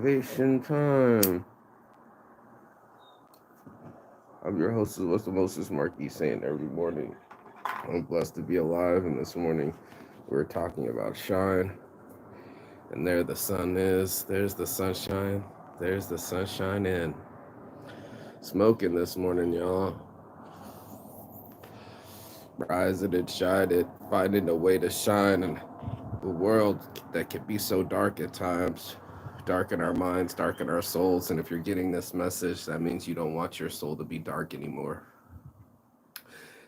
motivation time. I'm your host, what's the Moses Marquis, saying every morning. I'm blessed to be alive, and this morning we're talking about shine. And there the sun is. There's the sunshine. There's the sunshine in. Smoking this morning, y'all. Rising and shining, finding a way to shine in a world that can be so dark at times. Darken our minds, darken our souls. And if you're getting this message, that means you don't want your soul to be dark anymore.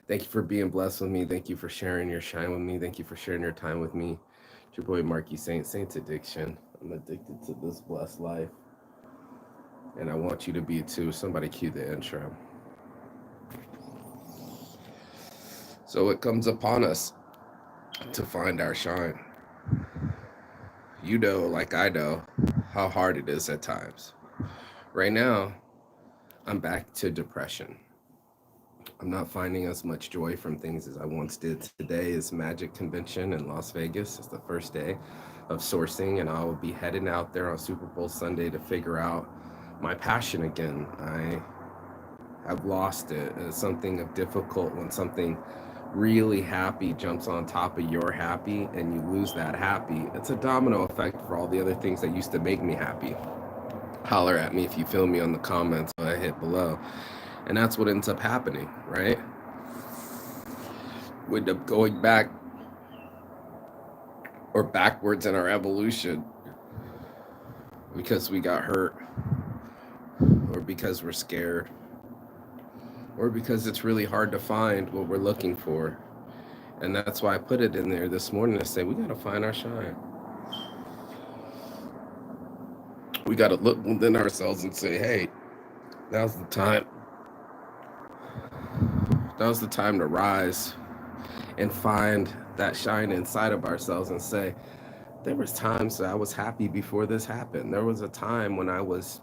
Thank you for being blessed with me. Thank you for sharing your shine with me. Thank you for sharing your time with me. It's your boy Marky Saints Addiction. I'm addicted to this blessed life. And I want you to be too. Somebody cue the intro. So it comes upon us to find our shine. You know, like I know, how hard it is at times. Right now, I'm back to depression. I'm not finding as much joy from things as I once did. Today is Magic Convention in Las Vegas. It's the first day of sourcing, and I will be heading out there on Super Bowl Sunday to figure out my passion again. I have lost it. It's something of difficult when something really happy jumps on top of your happy and you lose that happy. It's a domino effect for all the other things that used to make me happy. Holler at me if you feel me on the comments I hit below. And that's what ends up happening, right? We end up going back or backwards in our evolution because we got hurt, or because we're scared, or because it's really hard to find what we're looking for. And that's why I put it in there this morning to say we got to find our shine. We got to look within ourselves and say, hey, now's the time. Now's the time to rise and find that shine inside of ourselves and say, there was times that I was happy before this happened. There was a time when it was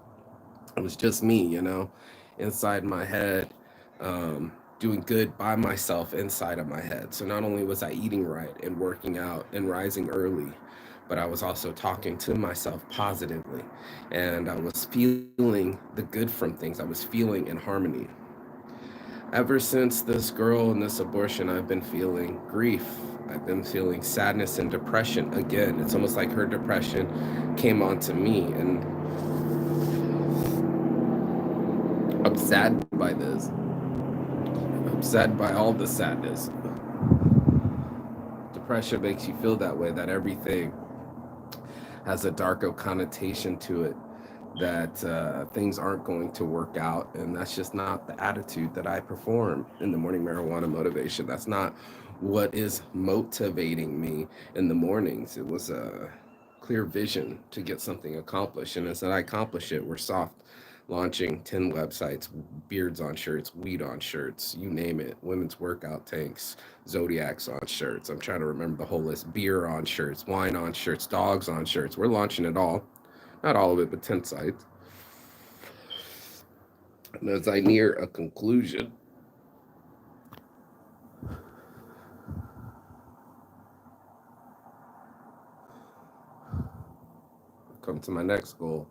just me, inside my head, doing good by myself inside of my head. So not only was I eating right and working out and rising early, but I was also talking to myself positively. And I was feeling the good from things. I was feeling in harmony. Ever since this girl and this abortion, I've been feeling grief. I've been feeling sadness and depression again. It's almost like her depression came onto me, and I'm sad by this. I'm sad by all the sadness. Depression makes you feel that way, that everything has a darker connotation to it, that things aren't going to work out. And that's just not the attitude that I perform in the morning marijuana motivation. That's not what is motivating me in the mornings. It was a clear vision to get something accomplished. And as I accomplish it, we're soft launching 10 websites, beards on shirts, weed on shirts, you name it, women's workout tanks, Zodiacs on shirts. I'm trying to remember the whole list. Beer on shirts, wine on shirts, dogs on shirts. We're launching it all. Not all of it, but 10 sites. And as I near a conclusion, come to my next goal,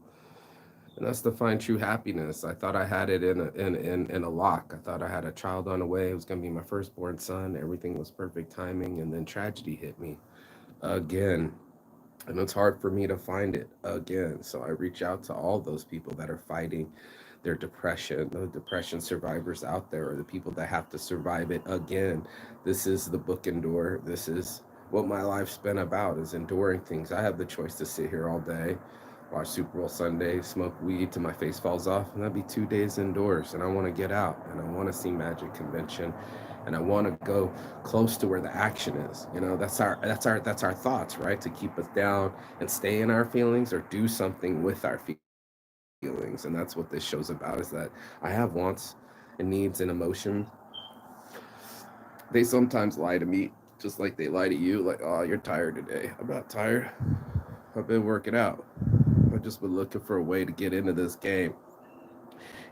and that's to find true happiness. I thought I had it in a lock. I thought I had a child on the way. It was going to be my firstborn son. Everything was perfect timing, and then tragedy hit me again. And it's hard for me to find it again. So I reach out to all those people that are fighting their depression, the depression survivors out there, or the people that have to survive it again. This is the book Endure. This is what my life's been about, is enduring things. I have the choice to sit here all day, watch Super Bowl Sunday, smoke weed till my face falls off, and that'd be 2 days indoors. And I want to get out, and I want to see Magic Convention, and I want to go close to where the action is. That's our thoughts, right? To keep us down and stay in our feelings, or do something with our feelings. And that's what this show's about, is that I have wants and needs and emotions. They sometimes lie to me, just like they lie to you, like, oh, you're tired today. I'm not tired. I've been working out. I've just been looking for a way to get into this game.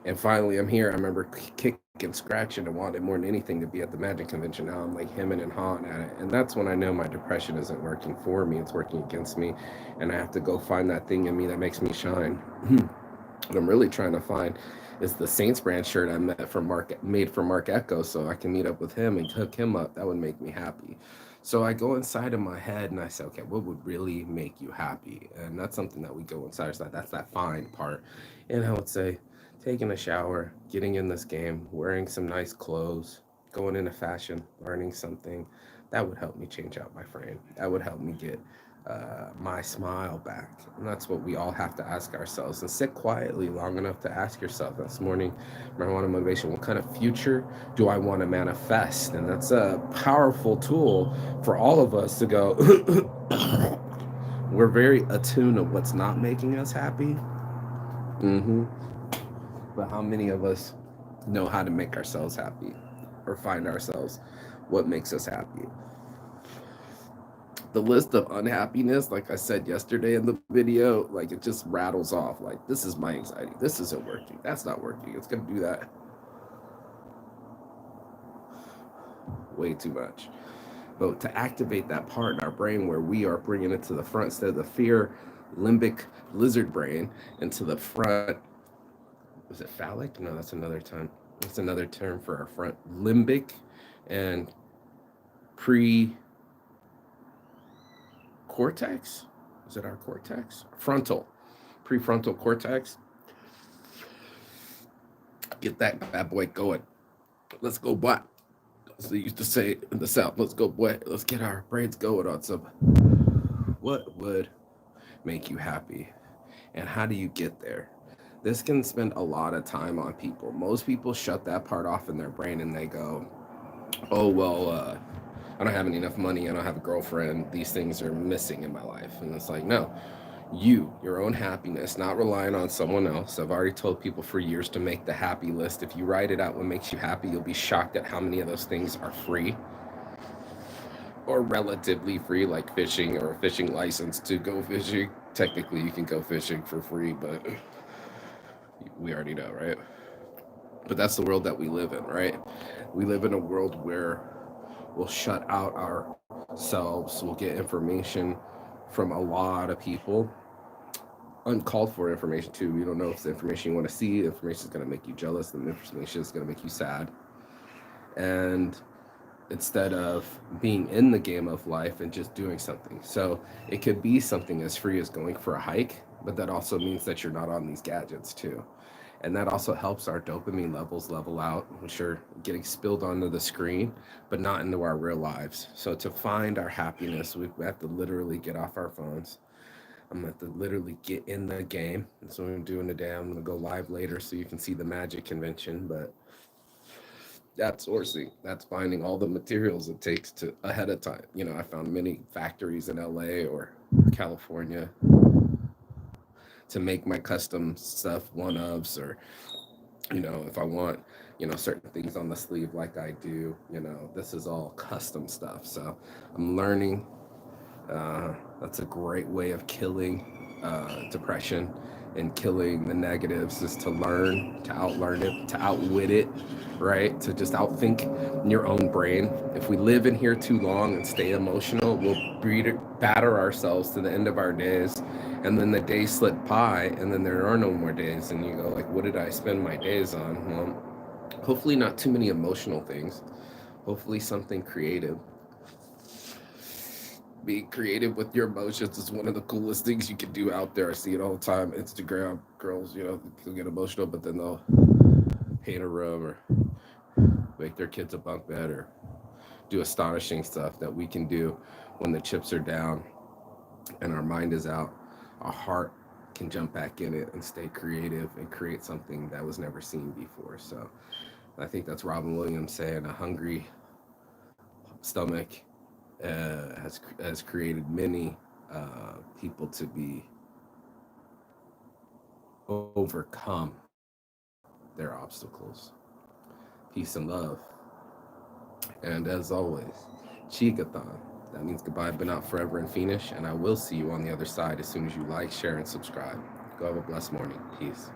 And finally, I'm here. I remember kicking and scratching and wanted more than anything to be at the Magic Convention. Now I'm like hemming and hawing at it. And that's when I know my depression isn't working for me, it's working against me. And I have to go find that thing in me that makes me shine. What I'm really trying to find is the Saints brand shirt I made for Mark Echo, so I can meet up with him and hook him up. That would make me happy. So I go inside of my head and I say, okay, what would really make you happy? And that's something that we go inside. So that's that find part. And I would say, taking a shower, getting in this game, wearing some nice clothes, going into fashion, learning something, that would help me change out my frame. That would help me get my smile back. And that's what we all have to ask ourselves. And sit quietly long enough to ask yourself this morning, marijuana motivation, what kind of future do I want to manifest? And that's a powerful tool for all of us to go, we're very attuned to what's not making us happy. Mm-hmm. But how many of us know how to make ourselves happy or find ourselves what makes us happy? The list of unhappiness, like I said yesterday in the video, like it just rattles off. Like, this is my anxiety. This isn't working. That's not working. It's going to do that way too much. But to activate that part in our brain where we are bringing it to the front instead of the fear limbic lizard brain into the front. Is it phallic? No, that's another term. That's another term for our front limbic and cortex. Is it our cortex? Prefrontal cortex. Get that bad boy going. Let's go, boy. As they used to say in the South, let's go, boy. Let's get our brains going on some. What would make you happy? And how do you get there? This can spend a lot of time on people. Most people shut that part off in their brain and they go, oh, well, I don't have enough money. I don't have a girlfriend. These things are missing in my life. And it's like, no, your own happiness, not relying on someone else. I've already told people for years to make the happy list. If you write it out, what makes you happy, you'll be shocked at how many of those things are free or relatively free, like fishing or a fishing license to go fishing. Technically, you can go fishing for free, but we already know, right? But that's the world that we live in, right? We live in a world where we'll shut out ourselves, we'll get information from a lot of people, uncalled for information too. You don't know if it's the information you want to see, the information is going to make you jealous, the information is going to make you sad. And instead of being in the game of life and just doing something. So it could be something as free as going for a hike, but that also means that you're not on these gadgets too. And that also helps our dopamine levels level out, which are getting spilled onto the screen, but not into our real lives. So to find our happiness, we have to literally get off our phones. I'm going to have to literally get in the game. That's what I'm doing today. I'm going to go live later so you can see the Magic Convention, but that's sourcing. That's finding all the materials it takes to ahead of time. You know, I found many factories in LA or California to make my custom stuff one-ofs, or, you know, if I want, you know, certain things on the sleeve like I do, you know, this is all custom stuff. So I'm learning. That's a great way of killing depression and killing the negatives, is to learn, to outlearn it, to outwit it, right? To just outthink your own brain. If we live in here too long and stay emotional, we'll batter ourselves to the end of our days, and then the days slip by, and then there are no more days, and you go like, what did I spend my days on? Well, hopefully not too many emotional things. Hopefully something creative. Being creative with your emotions is one of the coolest things you can do out there. I see it all the time. Instagram girls, you know, they'll get emotional, but then they'll paint a room or make their kids a bunk bed or do astonishing stuff that we can do when the chips are down and our mind is out. Our heart can jump back in it and stay creative and create something that was never seen before. So I think that's Robin Williams saying a hungry stomach has created many people to be overcome their obstacles. Peace and love. And as always, Chigathon. That means goodbye, but not forever and finish. And I will see you on the other side as soon as you like, share, and subscribe. Go have a blessed morning. Peace.